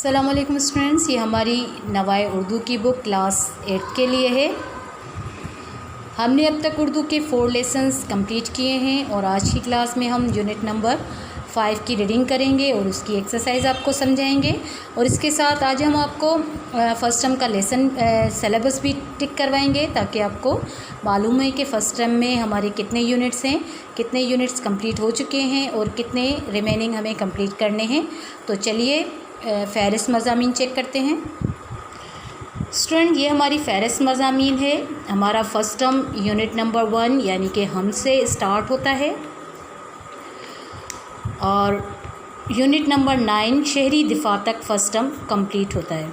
अस्सलामुअलैकुम स्टूडेंट्स, ये हमारी नवाए उर्दू की बुक क्लास 8 के लिए है। हमने अब तक उर्दू के 4 लेसन्स कंप्लीट किए हैं और आज की क्लास में हम यूनिट नंबर 5 की रीडिंग करेंगे और उसकी एक्सरसाइज आपको समझाएंगे। और इसके साथ आज हम आपको फ़र्स्ट टर्म का लेसन सिलेबस भी टिक करवाएंगे ताकि आपको मालूम है कि फ़र्स्ट टर्म में हमारे कितने यूनिट्स हैं, कितने यूनिट्स कंप्लीट हो चुके हैं और कितने रिमेनिंग हमें कंप्लीट करने हैं। तो चलिए फ़हरिस्त मज़ामीन चेक करते हैं। स्टूडेंट, ये हमारी फ़हरिस्त मज़ामीन है। हमारा फ़र्स्ट टर्म यूनिट नंबर 1 यानी कि हम से स्टार्ट होता है और यूनिट नंबर 9 शहरी दिफा तक फ़र्स्ट टर्म कंप्लीट होता है।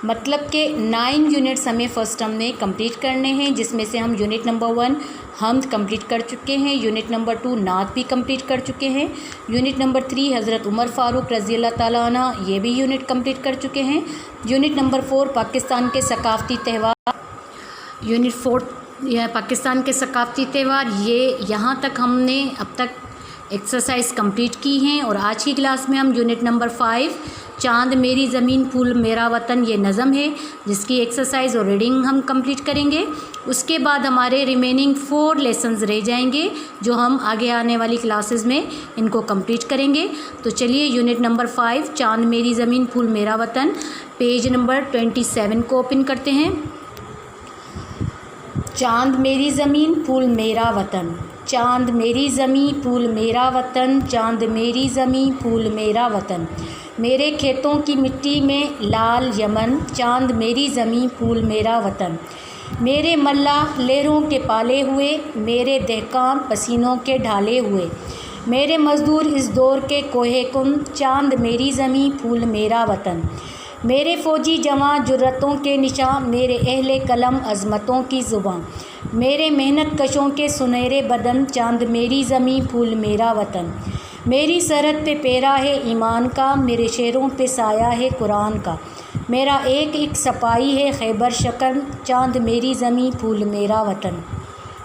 मतलब कि 9 यूनिट्स हमें फ़र्स्ट टर्म में कंप्लीट करने हैं, जिसमें से हम यूनिट नंबर 1 हम कंप्लीट कर चुके हैं, यूनिट नंबर 2 नात भी कंप्लीट कर चुके हैं, यूनिट नंबर 3 हज़रत उमर फ़ारूक रज़ी अल्लाह ताला अन्हु ये भी यूनिट कंप्लीट कर चुके हैं, यूनिट नंबर 4 पाकिस्तान के सकाफ़ती त्यौहार, यूनिट 4 पाकिस्तान के सकाफ़ती त्यौहार, ये यहाँ तक हमने अब तक एक्सरसाइज कंप्लीट की हैं। और आज की क्लास में हम यूनिट नंबर 5 चाँद मेरी ज़मीन फूल मेरा वतन ये नज़म है, जिसकी एक्सरसाइज और रीडिंग हम कंप्लीट करेंगे। उसके बाद हमारे रिमेनिंग 4 लेसन्स रह जाएंगे जो हम आगे आने वाली क्लासेस में इनको कंप्लीट करेंगे। तो चलिए यूनिट नंबर 5 चाँद मेरी ज़मीन फूल मेरा वतन पेज नंबर 27 को ओपन करते हैं। चाँद मेरी ज़मीन फूल मेरा वतन, चाँद मेरी ज़मीं फूल मेरा वतन, चाँद मेरी ज़मीं फूल मेरा वतन, मेरे खेतों की मिट्टी में लाल यमन, चाँद मेरी ज़मीं फूल मेरा वतन, मेरे मल्लाह लहरों के पाले हुए, मेरे दहकान पसीनों के ढाले हुए, मेरे मज़दूर इस दौर के कोहे कुम, चाँद मेरी ज़मीं फूल मेरा वतन, मेरे फ़ौजी जवां जुर्रतों के निशान, मेरे अहले कलम अज़मतों की ज़ुबां, मेरे मेहनत कशों के सुनहरे बदन, चाँद मेरी ज़मीं फूल मेरा वतन, मेरी सरहद पे पेरा है ईमान का, मेरे शेरों पे साया है कुरान का, मेरा एक एक सपाई है खैबर शकन, चाँद मेरी ज़मीं फूल मेरा वतन।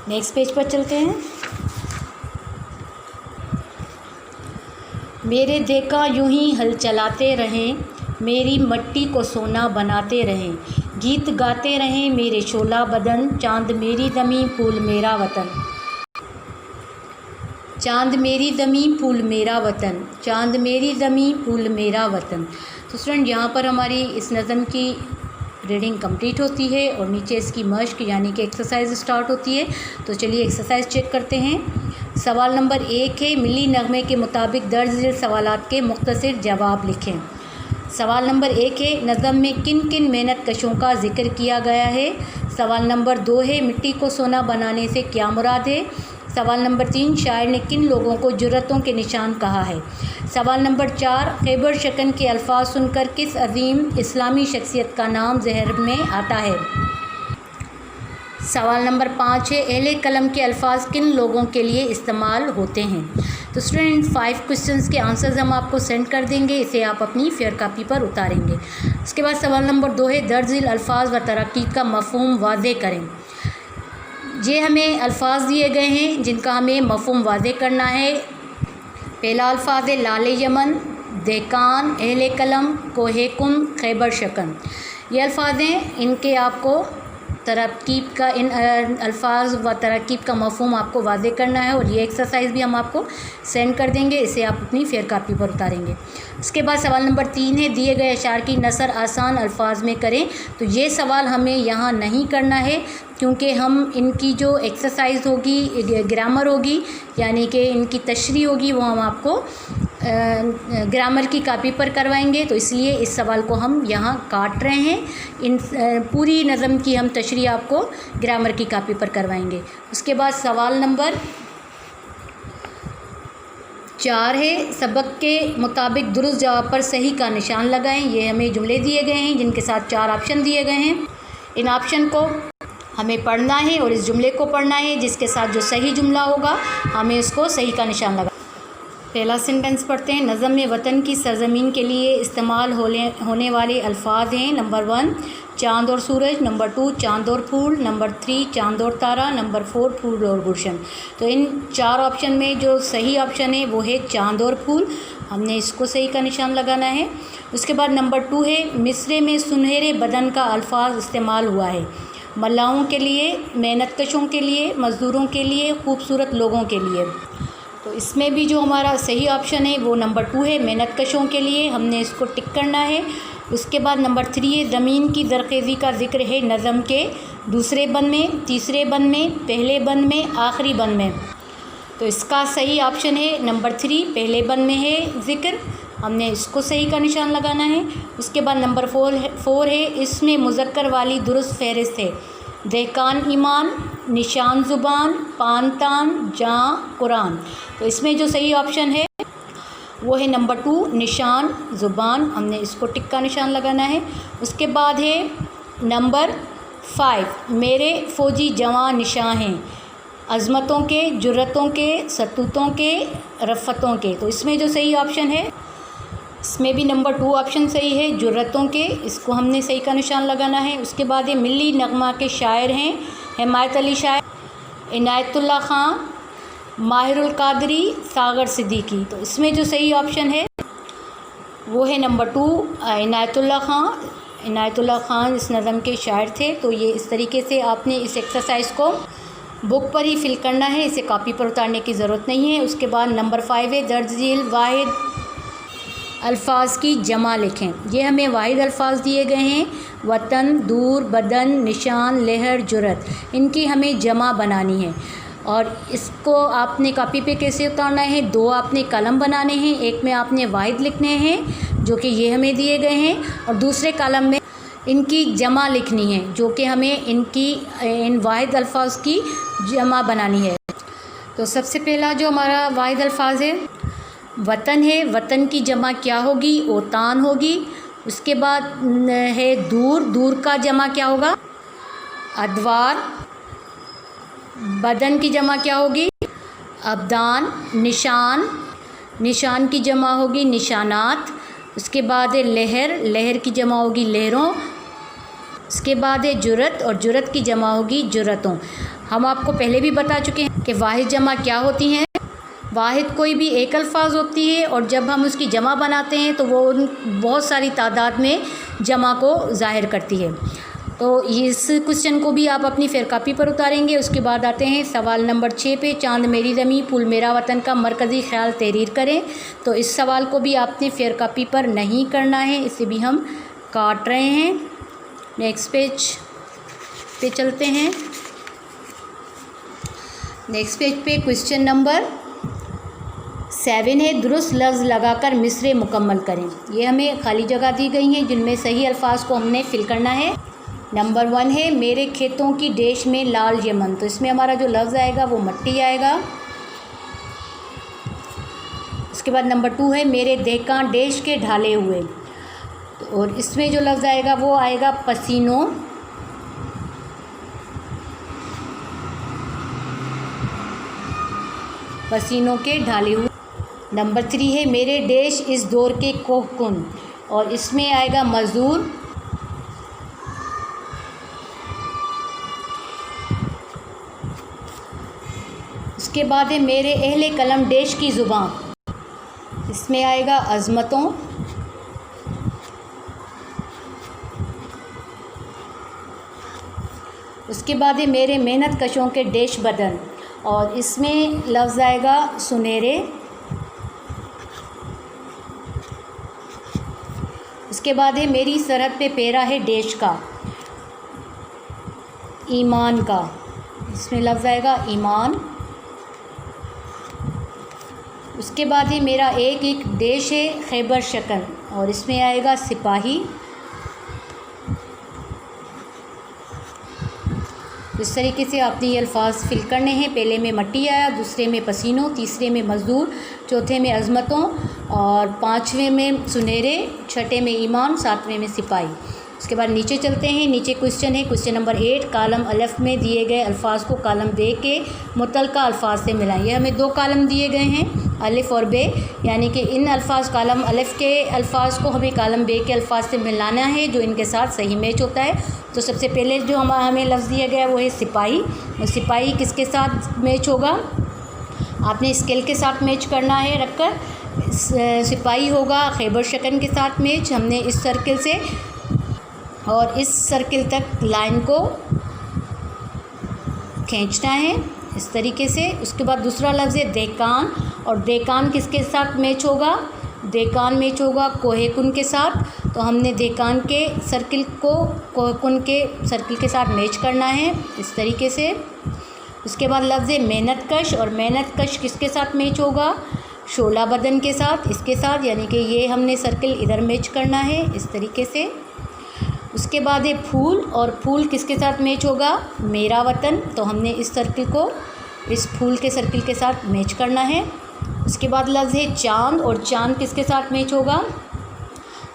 नेक्स्ट पेज पर चलते हैं। मेरे देखा यूं ही हल चलाते रहें, मेरी मट्टी को सोना बनाते रहें, गीत गाते रहें मेरे शोला बदन, चाँद मेरी ज़मीं फूल मेरा वतन, चाँद मेरी ज़मीं फूल मेरा वतन, चाँद मेरी ज़मीं फूल मेरा वतन। तो स्टूडेंट, यहाँ पर हमारी इस नज़म की रीडिंग कंप्लीट होती है और नीचे इसकी मश्क यानी कि एक्सरसाइज स्टार्ट होती है। तो चलिए एक्सरसाइज चेक करते हैं। सवाल नंबर 1 है, मिली नगमे के मुताबिक दर्ज झेल सवालात के मुख्तसर जवाब लिखें। सवाल नंबर 1 है, नज़म में किन किन मेहनत कशों का जिक्र किया गया है। सवाल नंबर 2 है, मिट्टी को सोना बनाने से क्या मुराद है। सवाल नंबर 3, शायर ने किन लोगों को जुर्रतों के निशान कहा है। सवाल नंबर 4, खैबर शकन के अल्फाज सुनकर किस अजीम इस्लामी शख्सियत का नाम ज़हन में आता है। सवाल नंबर 5 है, अहले कलम के अल्फाज किन लोगों के लिए इस्तेमाल होते हैं। तो स्टूडेंट 5 क्वेश्चंस के आंसर्स हम आपको सेंड कर देंगे, इसे आप अपनी फेयर कापी पर उतारेंगे। उसके बाद सवाल नंबर 2 है, दर्ज झेल अल्फाज व तराकीब का मफ़हूम वाज़े करें। ये हमें अल्फाज दिए गए हैं जिनका हमें मफ़हूम वाज़े करना है। पहला अल्फाज है लाल यमन, दहकान, अहले कलम, कोहे कुम, खैबर शकन। ये अल्फाज हैं, इनके आपको तरकीब का इन अल्फाज व तरकीब का मफ़हूम आपको वाज़े करना है और ये एक्सरसाइज भी हम आपको सेंड कर देंगे, इसे आप अपनी फेयर कापी पर उतारेंगे। उसके बाद सवाल नंबर 3 है, दिए गए अशार की नसर आसान अल्फाज में करें। तो ये सवाल हमें यहाँ नहीं करना है क्योंकि हम इनकी जो एक्सरसाइज होगी, ग्रामर होगी यानी कि इनकी तशरीह होगी, वो हम आपको ग्रामर की कापी पर करवाएंगे। तो इसलिए इस सवाल को हम यहाँ काट रहे हैं। इन पूरी नज़म की हम तशरीह आपको ग्रामर की कापी पर करवाएंगे। उसके बाद सवाल नंबर 4 है, सबक के मुताबिक दुरुस्त जवाब पर सही का निशान लगाएं। ये हमें जुमले दिए गए हैं जिनके साथ 4 ऑप्शन दिए गए हैं। इन ऑप्शन को हमें पढ़ना है और इस जुमले को पढ़ना है, जिसके साथ जो सही जुमला होगा हमें उसको सही का निशान लगा। पहला सेंटेंस पढ़ते हैं। नज़म में वतन की सरज़मीन के लिए इस्तेमाल होने वाले अल्फाज हैं। नंबर 1 चाँद और सूरज, नंबर 2 चाँद और फूल, नंबर 3 चाँद और तारा, नंबर 4 फूल और गुलशन। तो इन 4 ऑप्शन में जो सही ऑप्शन है वो है चाँद और फूल। हमने इसको सही का निशान लगाना है। उसके बाद नंबर 2 है मिसरे में सुनहरे बदन का अल्फाज इस्तेमाल हुआ है। मल्लाहों के लिए, मेहनतकशों के लिए, मज़दूरों के लिए, खूबसूरत लोगों के लिए। तो इसमें भी जो हमारा सही ऑप्शन है वो नंबर 2 है, मेहनतकशों के लिए। हमने इसको टिक करना है। उसके बाद नंबर 3 है ज़मीन की ज़रख़ेज़ी का ज़िक्र है नज़म के दूसरे बंद में, तीसरे बंद में, पहले बंद में, आखिरी बंद में। तो इसका सही ऑप्शन है नंबर 3, पहले बंद में है ज़िक्र। हमने इसको सही का निशान लगाना है। उसके बाद नंबर 4 है इसमें मुज़क्कर वाली दुरुस्त फ़हरिस्त है। देहकान ईमान, निशान ज़ुबान, पान तान, जाँ कुरान। तो इसमें जो सही ऑप्शन है वो है नंबर 2, निशान ज़ुबान। हमने इसको टिक का निशान लगाना है। उसके बाद है नंबर 5 मेरे फ़ौजी जवान निशां हैं, अज़मतों के, जुर्रतों के, सतूतों के, रफ़तों के। तो इसमें जो सही ऑप्शन है इसमें भी नंबर 2 ऑप्शन सही है, जुर्रतों के। इसको हमने सही का निशान लगाना है। उसके बाद ये मिली नगमा के शायर हैं हिमायत अली शायर, इनायतुल्लाह ख़ान, माहिरुल कादरी, सागर सिद्दीकी। तो इसमें जो सही ऑप्शन है वो है नंबर 2, इनायतुल्लाह ख़ान। इनायतुल्लाह ख़ान इस नज़म के शायर थे। तो ये इस तरीके से आपने इस एक्सरसाइज को बुक पर ही फिल करना है, इसे कॉपी पर उतारने की ज़रूरत नहीं है। उसके बाद नंबर 5 है दर्ज झील वाहिद अल्फाज की जमा लिखें। ये हमें वाहिद अल्फाज दिए गए हैं, वतन, दूर, बदन, निशान, लहर, जुरत। इनकी हमें जमा बनानी है और इसको आपने कॉपी पे कैसे उतारना है, 2 आपने कलम बनाने हैं। एक में आपने वाहिद लिखने हैं जो कि ये हमें दिए गए हैं, और दूसरे कलम में इनकी जमा लिखनी है जो कि हमें इन वाहिद अल्फाज की जमा बनानी है। तो सबसे पहला जो हमारा वाहिद अल्फाज है वतन है। वतन की जमा क्या होगी, ओतान होगी। उसके बाद है दूर, दूर का जमा क्या होगा, अदवार। बदन की जमा क्या होगी, अबदान। निशान, निशान की जमा होगी निशानात। उसके बाद है लहर, लहर की जमा होगी लहरों। उसके बाद है जुरत, और जुरत की जमा होगी जुरतों। हम आपको पहले भी बता चुके हैं कि वाहिद जमा क्या होती हैं। वाहिद कोई भी एक अल्फाज होती है और जब हम उसकी जमा बनाते हैं तो वो बहुत सारी तादाद में जमा को ज़ाहिर करती है। तो इस क्वेश्चन को भी आप अपनी फेयर कॉपी पर उतारेंगे। उसके बाद आते हैं सवाल नंबर 6 पे, चांद मेरी ज़मीं फूल मेरा वतन का मरकज़ी ख्याल तहरीर करें। तो इस सवाल को भी आपने फेयर कॉपी पर नहीं करना है, इसे भी हम काट रहे हैं। नेक्स्ट पेज पे चलते हैं। नेक्स्ट पेज पे क्वेश्चन नंबर 7 है दुरुस्त लफ्ज़ लगाकर मिसरे मुकम्मल करें। ये हमें खाली जगह दी गई हैं जिनमें सही अल्फाज को हमने फिल करना है। नंबर 1 है मेरे खेतों की डेश में लाल यमन। तो इसमें हमारा जो लफ्ज़ आएगा वो मट्टी आएगा। उसके बाद नंबर 2 है मेरे देहकां डेश के ढाले हुए। और इसमें जो लफ्ज़ आएगा वो आएगा पसीनों। पसीनों के ढाले हुए। नंबर 3 है मेरे देश इस दौर के कोहकुन। और इसमें आएगा मज़दूर। उसके बाद है मेरे अहले कलम देश की ज़ुबान। इसमें आएगा अज़मतों। उसके बाद है मेरे मेहनत कशों के देश बदन। और इसमें लफ्ज़ आएगा सुनहरे। उसके बाद है मेरी सरहद पे पेरा है देश का ईमान का। इसमें लफ्ज़ आएगा ईमान। उसके बाद है मेरा एक एक देश है खैबर शकन। और इसमें आएगा सिपाही। इस तरीके से आपने ये अल्फाज फिल करने हैं। पहले में मट्टी आया, दूसरे में पसीनों, तीसरे में मज़दूर, चौथे में अज़मतों, और 5वें में सुनहरे, छठे में ईमान, 7वें में सिपाही। उसके बाद नीचे चलते हैं। नीचे क्वेश्चन है क्वेश्चन नंबर 8, कालम अलिफ में दिए गए अल्फाज को कालम बे के मुतलका अल्फाज से मिलाएं। ये हमें 2 कालम दिए गए हैं, अलिफ और बे, यानी कि इन अल्फाज कालम अलिफ के अल्फाज को हमें कालम बे के अल्फाज से मिलाना है जो इनके साथ सही मैच होता है। तो सबसे पहले जो हमें लफ्ज़ दिया गया है वो है सिपाही। और सिपाही किसके साथ मैच होगा, आपने स्केल के साथ मैच करना है रखकर। सिपाही होगा खैबर शकन के साथ मैच, हमने इस सर्किल से और इस सर्किल तक लाइन को खींचना है इस तरीके से। उसके बाद दूसरा लफ्ज़ है देकान, और देकान किसके साथ मैच होगा? देकान मैच होगा कोहेकुन के साथ, तो हमने देकान के सर्किल को कोहेकुन के सर्किल के साथ मैच करना है इस तरीके से। उसके बाद लफ्ज़ है मेहनतकश, और मेहनतकश किसके साथ मैच होगा? शोला बदन के साथ, इसके साथ, यानी कि ये हमने सर्किल इधर मैच करना है इस तरीके से। उसके बाद है फूल, और फूल किसके साथ मैच होगा? मेरा वतन, तो हमने इस सर्किल को इस फूल के सर्किल के साथ मैच करना है। उसके बाद लफ्ज़ है चाँद, और चाँद किसके साथ मैच होगा?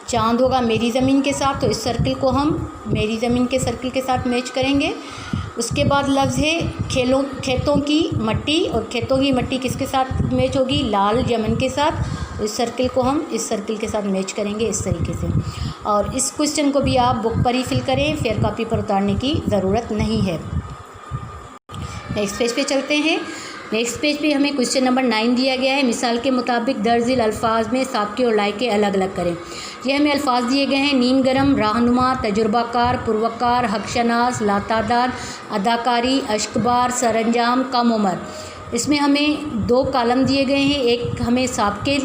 चाँद होगा मेरी ज़मीन के साथ, तो इस सर्किल को हम मेरी ज़मीन के सर्किल के साथ मैच करेंगे। उसके बाद लफ्ज़ है खेतों की मट्टी, और खेतों की मट्टी किसके साथ मैच होगी? लाल यमन के साथ, इस सर्किल को हम इस सर्किल के साथ मैच करेंगे इस तरीके से। और इस क्वेश्चन को भी आप बुक पर ही फिल करें, फेयर कॉपी पर उतारने की ज़रूरत नहीं है। नेक्स्ट पेज पे चलते हैं। नेक्स्ट पेज पे हमें क्वेश्चन नंबर 9 दिया गया है। मिसाल के मुताबिक दर्जिल अल्फाज में साबके और लायके अलग अलग करें। ये हमें अल्फाज दिए गए हैं: नीम गरम, रहनुमा, तजुर्बाकार, पुरवकार, हकशनास, लातादाद, अदाकारी, अश्कबार, सरंजाम, कम उम्र। इसमें हमें 2 कॉलम दिए गए हैं, एक हमें साबके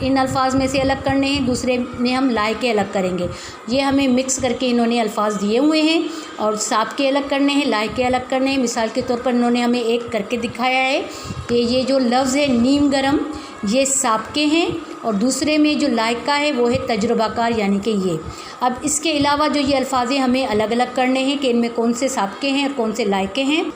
इन अल्फाज में से अलग करने हैं, दूसरे में हम लायके अलग करेंगे। ये हमें मिक्स करके इन्होंने अल्फाज दिए हुए हैं, और साबके अलग करने हैं, लायके अलग करने हैं। मिसाल के तौर पर इन्होंने हमें एक करके दिखाया है कि ये जो लफ्ज़ है नीम गरम, ये साबके हैं, और दूसरे में जो लायका है वो है तजुर्बाकार, यानी कि ये। अब इसके अलावा जो ये अल्फाज़ें हमें अलग अलग करने हैं कि इनमें कौन से साबके हैं और कौन से लायके हैं।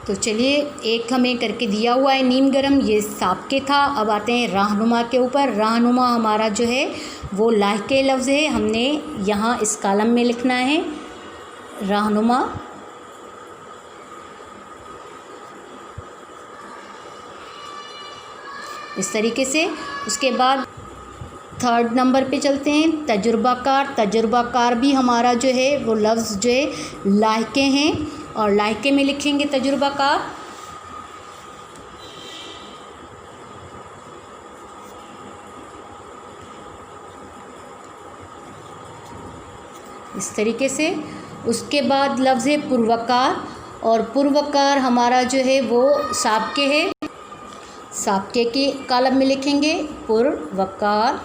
तो चलिए, एक हमें करके दिया हुआ है नीम गरम, ये साबके था। अब आते हैं रहनुमा के ऊपर। रहनुमा हमारा जो है वो लायके लफ्ज़ है, हमने यहाँ इस कॉलम में लिखना है रहनुमा। इस तरीके से। उसके बाद 3rd नंबर पे चलते हैं, तजुर्बाकार। तजुर्बाकार भी हमारा जो है वो लफ्ज़ जो है लायके हैं, और लायके में लिखेंगे तजुर्बाकार। इस तरीके से। उसके बाद लफ्ज़ है पुरवकार, और पुरवकार हमारा जो है वो साबके है, साबके के कॉलम में लिखेंगे पुरवकार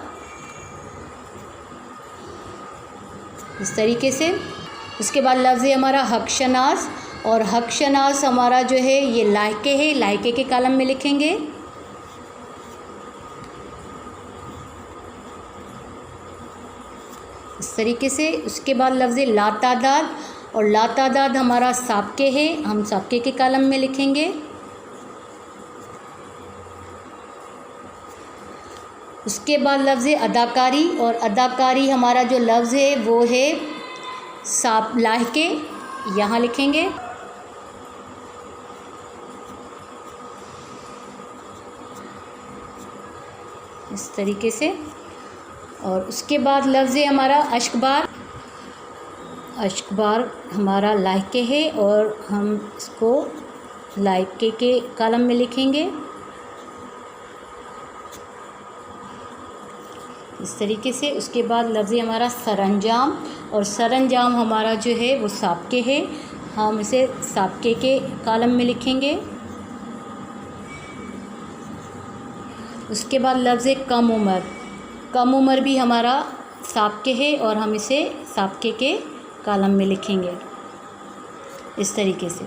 इस तरीके से। उसके बाद लफ्ज़ है हमारा हकशनास, और हकशनास हमारा जो है ये लायके है, लायके के कॉलम में लिखेंगे। इस तरीके से। उसके बाद लफ्ज़ है लातादाद, और लातादाद हमारा साबके है, हम साबके के कॉलम में लिखेंगे। उसके बाद लफ्ज़ है अदाकारी, और अदाकारी हमारा जो लफ्ज़ है वो है लायके, यहाँ लिखेंगे। इस तरीके से। और उसके बाद लफ्ज़ है हमारा अश्कबार। अश्कबार हमारा लायके है, और हम इसको लायके के कॉलम में लिखेंगे इस तरीके से। उसके बाद लफ्ज़ है हमारा सरंजाम, और सरंजाम हमारा जो है वो साबके है, हम इसे साबके के कॉलम में लिखेंगे। उसके बाद लफ्ज़ है कम उम्र। कम उम्र भी हमारा साबके है, और हम इसे साबके के कॉलम में लिखेंगे इस तरीके से।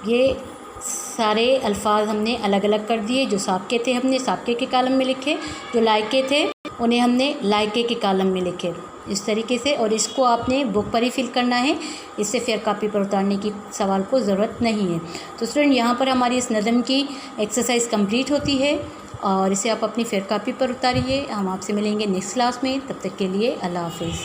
ये सारे अल्फाज हमने अलग अलग कर दिए। जो साबके थे हमने साबके के कॉलम में लिखे, जो लायके थे उन्हें हमने लायके के कॉलम में लिखे इस तरीके से। और इसको आपने बुक पर ही फिल करना है, इससे फेयर कॉपी पर उतारने की सवाल को ज़रूरत नहीं है। तो स्टूडेंट, यहाँ पर हमारी इस नज़म की एक्सरसाइज कंप्लीट होती है, और इसे आप अपनी फेयर कॉपी पर उतारिए। हम आपसे मिलेंगे नेक्स्ट क्लास में, तब तक के लिए अल्लाह हाफिज़।